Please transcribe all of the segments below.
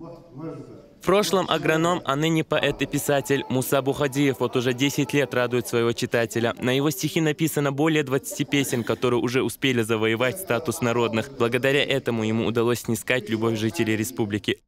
В прошлом агроном, а ныне поэт и писатель Муса Бухадиев вот уже 10 лет радует своего читателя. На его стихи написано более 20 песен, которые уже успели завоевать статус народных. Благодаря этому ему удалось снискать любовь жителей республики.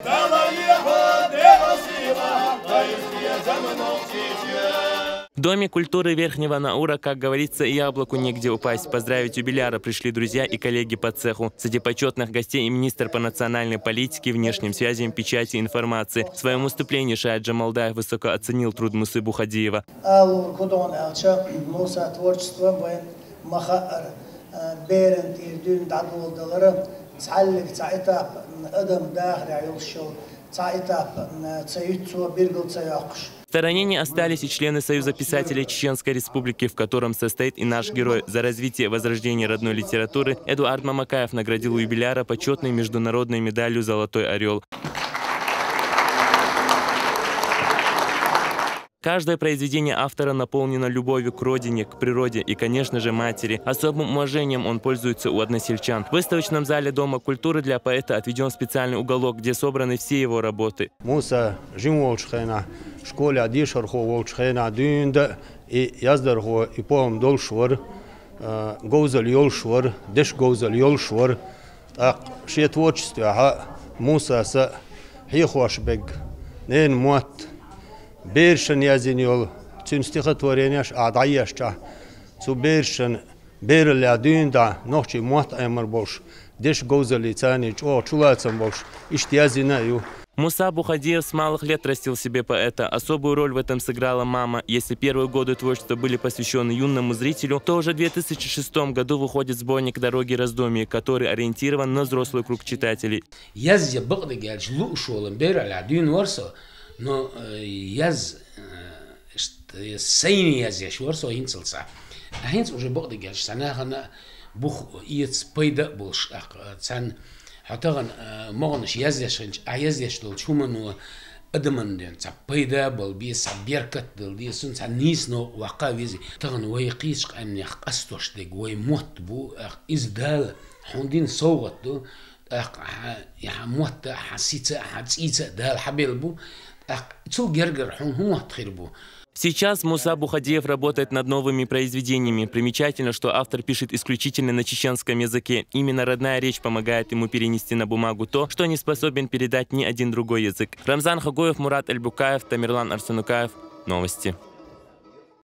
В Доме культуры Верхнего Наура, как говорится, яблоку негде упасть. Поздравить юбиляра пришли друзья и коллеги по цеху. Среди почетных гостей и министр по национальной политике, внешним связям, печати и информации. В своем выступлении Шаид Джамалдаев высоко оценил труд Мусы Бухадиева. В стороне не остались и члены Союза писателей Чеченской Республики, в котором состоит и наш герой. За развитие и возрождение родной литературы Эдуард Мамакаев наградил юбиляра почетной международной медалью «Золотой орел». Каждое произведение автора наполнено любовью к родине, к природе и, конечно же, матери. Особым уважением он пользуется у односельчан. В выставочном зале Дома культуры для поэта отведен специальный уголок, где собраны все его работы. Муса Жимволчхена, школе Адишархо Волчхена, Дюнда и Яздархо и Поем Долшвар, Гоузаль Йолшвар, Деш Гоузаль Йолшвар, шее творчество, Муса с Хихуашбег, Нен Муат. Бершен язиньол, цун стихотворенияш адайяшча, цу бершен берля дюнда, ночи муат эмер больш, деш гоузали цанич, о чулацам больш, ишти язинаю. Муса Бухадиев с малых лет растил себе поэта. Особую роль в этом сыграла мама. Если первые годы творчества были посвящены юному зрителю, то уже в 2006 году выходит сборник «Дороги раздумий», который ориентирован на взрослый круг читателей. Но яз сейни яз яшварсо хинцелса. А хинц уже богды геш санахана бух иец пайда болш цан хатаган могоныш яз яшынч а яз яшлол чуману адаманден ца пайда бол би саберкат дил дисун цан нисно вака визи таган вай қиш ан ях астош дег вай мот бу издал хундин соугат ду я мот хасица хацица дал хабелбу. Сейчас Муса Бухадиев работает над новыми произведениями. Примечательно, что автор пишет исключительно на чеченском языке. Именно родная речь помогает ему перенести на бумагу то, что не способен передать ни один другой язык. Рамзан Хагоев, Мурат Эльбукаев, Тамерлан Арсенукаев. Новости.